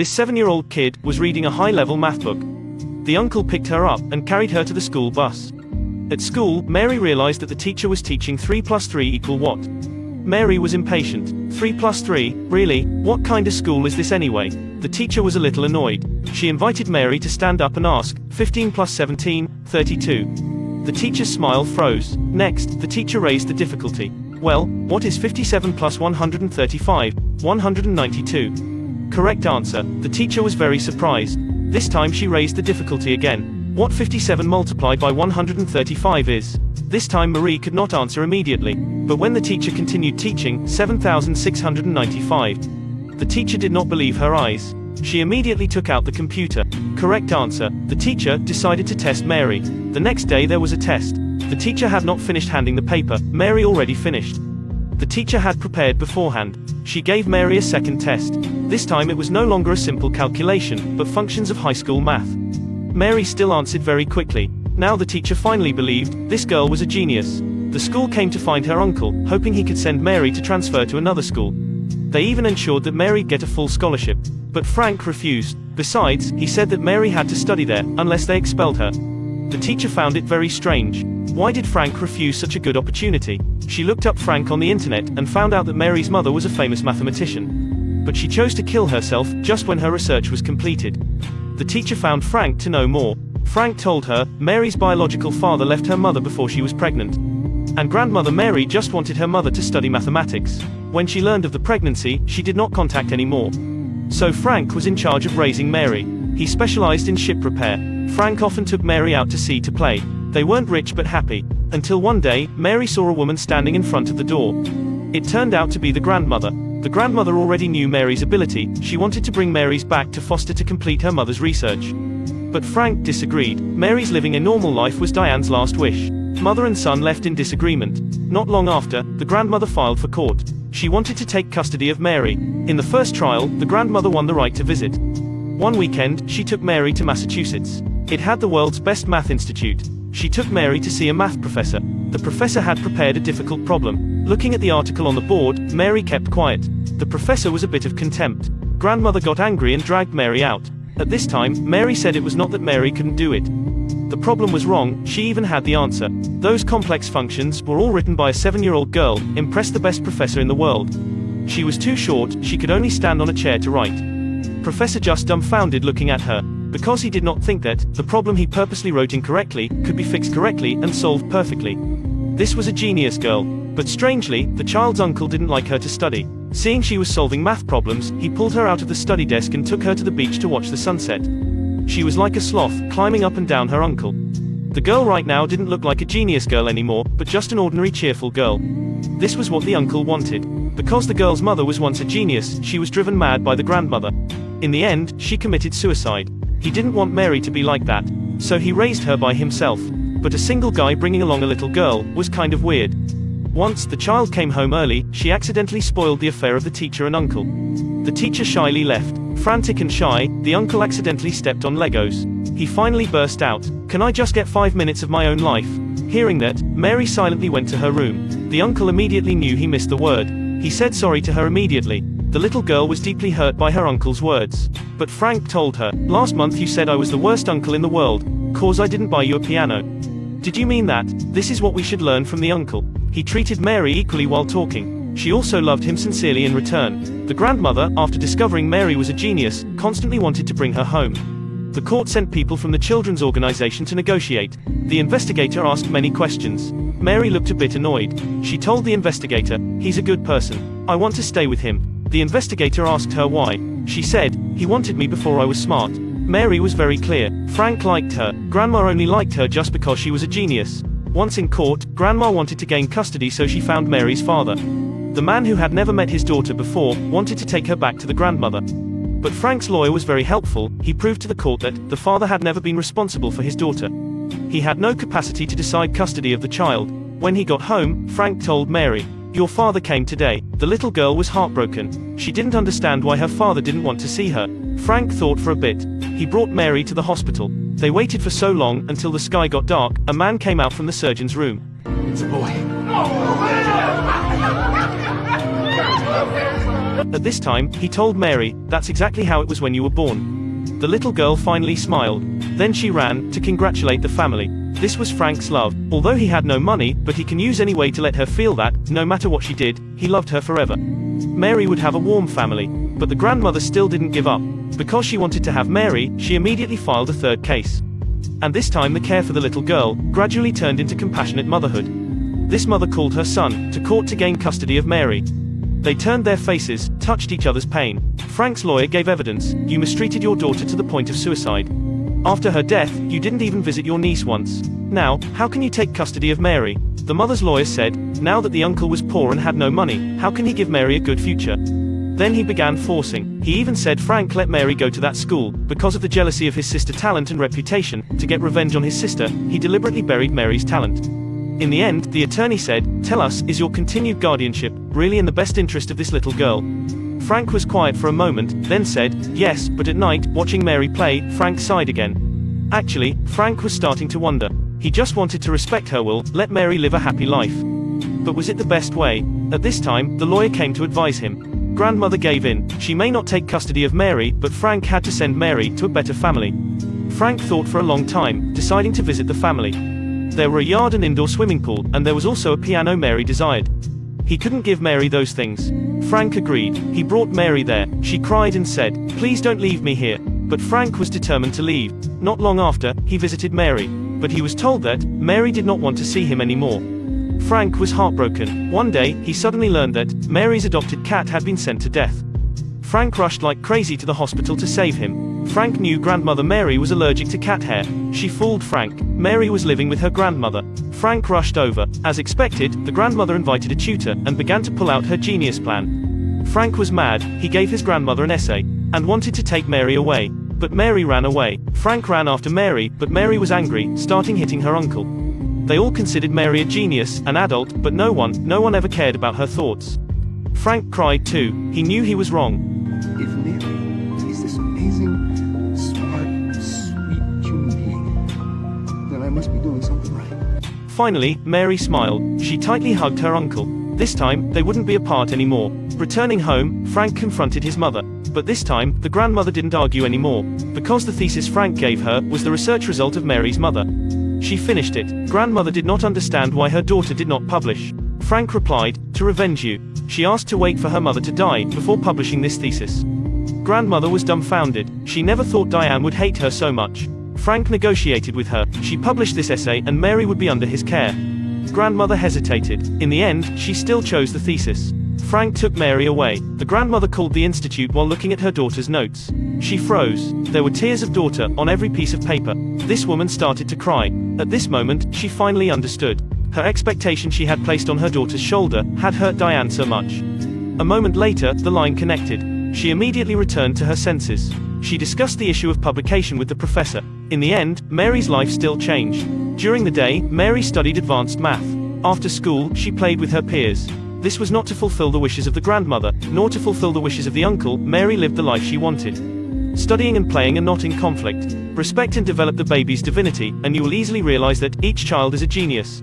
This 7-year-old kid was reading a high-level math book. The uncle picked her up and carried her to the school bus. At school, Mary realized that the teacher was teaching 3 plus 3 equal what? Mary was impatient. 3 plus 3, really? What kind of school is this anyway? The teacher was a little annoyed. She invited Mary to stand up and ask, 15 plus 17, 32. The teacher's smile froze. Next, the teacher raised the difficulty. Well, what is 57 plus 135? 192. Correct answer. The teacher was very surprised. This time she raised the difficulty again. What 57 multiplied by 135 is? This time Marie could not answer immediately. But when the teacher continued teaching, 7,695. The teacher did not believe her eyes. She immediately took out the computer. Correct answer. The teacher decided to test Mary. The next day there was a test. The teacher had not finished handing the paper. Mary already finished. The teacher had prepared beforehand. She gave Mary a second test. This time it was no longer a simple calculation, but functions of high school math. Mary still answered very quickly. Now the teacher finally believed this girl was a genius. The school came to find her uncle, hoping he could send Mary to transfer to another school. They even ensured that Mary get a full scholarship. But Frank refused. Besides, he said that Mary had to study there, unless they expelled her. The teacher found it very strange. Why did Frank refuse such a good opportunity? She looked up Frank on the internet and found out that Mary's mother was a famous mathematician. But she chose to kill herself just when her research was completed. The teacher found Frank to know more. Frank told her, Mary's biological father left her mother before she was pregnant. And grandmother Mary just wanted her mother to study mathematics. When she learned of the pregnancy, she did not contact anymore. So Frank was in charge of raising Mary. He specialized in ship repair. Frank often took Mary out to sea to play. They weren't rich but happy. Until one day, Mary saw a woman standing in front of the door. It turned out to be the grandmother. The grandmother already knew Mary's ability. She wanted to bring Mary's back to Foster to complete her mother's research. But Frank disagreed. Mary's living a normal life was Diane's last wish. Mother and son left in disagreement. Not long after, the grandmother filed for court. She wanted to take custody of Mary. In the first trial, the grandmother won the right to visit. One weekend, she took Mary to Massachusetts. It had the world's best math institute. She took Mary to see a math professor. The professor had prepared a difficult problem. Looking at the article on the board, Mary kept quiet. The professor was a bit of contempt. Grandmother got angry and dragged Mary out. At this time, Mary said it was not that Mary couldn't do it. The problem was wrong, she even had the answer. Those complex functions were all written by a 7-year-old girl, impressed the best professor in the world. She was too short, she could only stand on a chair to write. Professor just dumbfounded looking at her. Because he did not think that the problem he purposely wrote incorrectly could be fixed correctly and solved perfectly. This was a genius girl. But strangely, the child's uncle didn't like her to study. Seeing she was solving math problems, he pulled her out of the study desk and took her to the beach to watch the sunset. She was like a sloth, climbing up and down her uncle. The girl right now didn't look like a genius girl anymore, but just an ordinary cheerful girl. This was what the uncle wanted. Because the girl's mother was once a genius, she was driven mad by the grandmother. In the end, she committed suicide. He didn't want Mary to be like that. So he raised her by himself. But a single guy bringing along a little girl was kind of weird. Once the child came home early, she accidentally spoiled the affair of the teacher and uncle. The teacher shyly left. Frantic and shy, the uncle accidentally stepped on Legos. He finally burst out, "Can I just get 5 minutes of my own life?" Hearing that, Mary silently went to her room. The uncle immediately knew he missed the word. He said sorry to her immediately. The little girl was deeply hurt by her uncle's words. But Frank told her, "Last month you said I was the worst uncle in the world, 'cause I didn't buy you a piano. Did you mean that? This is what we should learn from the uncle." He treated Mary equally while talking. She also loved him sincerely in return. The grandmother, after discovering Mary was a genius, constantly wanted to bring her home. The court sent people from the children's organization to negotiate. The investigator asked many questions. Mary looked a bit annoyed. She told the investigator, "He's a good person. I want to stay with him." The investigator asked her why. She said, "He wanted me before I was smart." Mary was very clear. Frank liked her. Grandma only liked her just because she was a genius. Once in court, Grandma wanted to gain custody, so she found Mary's father. The man who had never met his daughter before wanted to take her back to the grandmother. But Frank's lawyer was very helpful. He proved to the court that the father had never been responsible for his daughter. He had no capacity to decide custody of the child. When he got home, Frank told Mary, "Your father came today." The little girl was heartbroken. She didn't understand why her father didn't want to see her. Frank thought for a bit. He brought Mary to the hospital. They waited for so long until the sky got dark. A man came out from the surgeon's room. It's a boy. At this time, he told Mary, "That's exactly how it was when you were born." The little girl finally smiled. Then she ran to congratulate the family. This was Frank's love. Although he had no money, but he can use any way to let her feel that, no matter what she did, he loved her forever. Mary would have a warm family. But the grandmother still didn't give up. Because she wanted to have Mary, she immediately filed a third case. And this time the care for the little girl gradually turned into compassionate motherhood. This mother called her son to court to gain custody of Mary. They turned their faces, touched each other's pain. Frank's lawyer gave evidence. "You mistreated your daughter to the point of suicide. After her death, you didn't even visit your niece once. Now, how can you take custody of Mary?" The mother's lawyer said, "Now that the uncle was poor and had no money, how can he give Mary a good future?" Then he began forcing. He even said Frank let Mary go to that school. Because of the jealousy of his sister's talent and reputation, to get revenge on his sister, he deliberately buried Mary's talent. In the end, the attorney said, "Tell us, is your continued guardianship really in the best interest of this little girl?" Frank was quiet for a moment, then said, "Yes, but at night, watching Mary play," Frank sighed again. Actually, Frank was starting to wonder. He just wanted to respect her will, let Mary live a happy life. But was it the best way? At this time, the lawyer came to advise him. Grandmother gave in. She may not take custody of Mary, but Frank had to send Mary to a better family. Frank thought for a long time, deciding to visit the family. There were a yard and indoor swimming pool, and there was also a piano Mary desired. He couldn't give Mary those things. Frank agreed. He brought Mary there. She cried and said, "Please don't leave me here." But Frank was determined to leave. Not long after, he visited Mary. But he was told that Mary did not want to see him anymore. Frank was heartbroken. One day, he suddenly learned that Mary's adopted cat had been sent to death. Frank rushed like crazy to the hospital to save him. Frank knew grandmother Mary was allergic to cat hair. She fooled Frank. Mary was living with her grandmother. Frank rushed over. As expected, the grandmother invited a tutor and began to pull out her genius plan. Frank was mad. He gave his grandmother an essay and wanted to take Mary away. But Mary ran away. Frank ran after Mary, but Mary was angry, starting hitting her uncle. They all considered Mary a genius, an adult, but no one ever cared about her thoughts. Frank cried too. He knew he was wrong. If Mary is this amazing, smart, sweet human being, then I must be doing something right. Finally, Mary smiled. She tightly hugged her uncle. This time, they wouldn't be apart anymore. Returning home, Frank confronted his mother. But this time, the grandmother didn't argue anymore. Because the thesis Frank gave her was the research result of Mary's mother. She finished it. Grandmother did not understand why her daughter did not publish. Frank replied, "To revenge you." She asked to wait for her mother to die before publishing this thesis. Grandmother was dumbfounded. She never thought Diane would hate her so much. Frank negotiated with her. She published this essay and Mary would be under his care. Grandmother hesitated. In the end, she still chose the thesis. Frank took Mary away. The grandmother called the institute while looking at her daughter's notes. She froze. There were tears of daughter on every piece of paper. This woman started to cry. At this moment, she finally understood. Her expectation she had placed on her daughter's shoulder had hurt Diane so much. A moment later, the line connected. She immediately returned to her senses. She discussed the issue of publication with the professor. In the end, Mary's life still changed. During the day, Mary studied advanced math. After school, she played with her peers. This was not to fulfill the wishes of the grandmother, nor to fulfill the wishes of the uncle. Mary lived the life she wanted. Studying and playing are not in conflict. Respect and develop the baby's divinity, and you will easily realize that each child is a genius.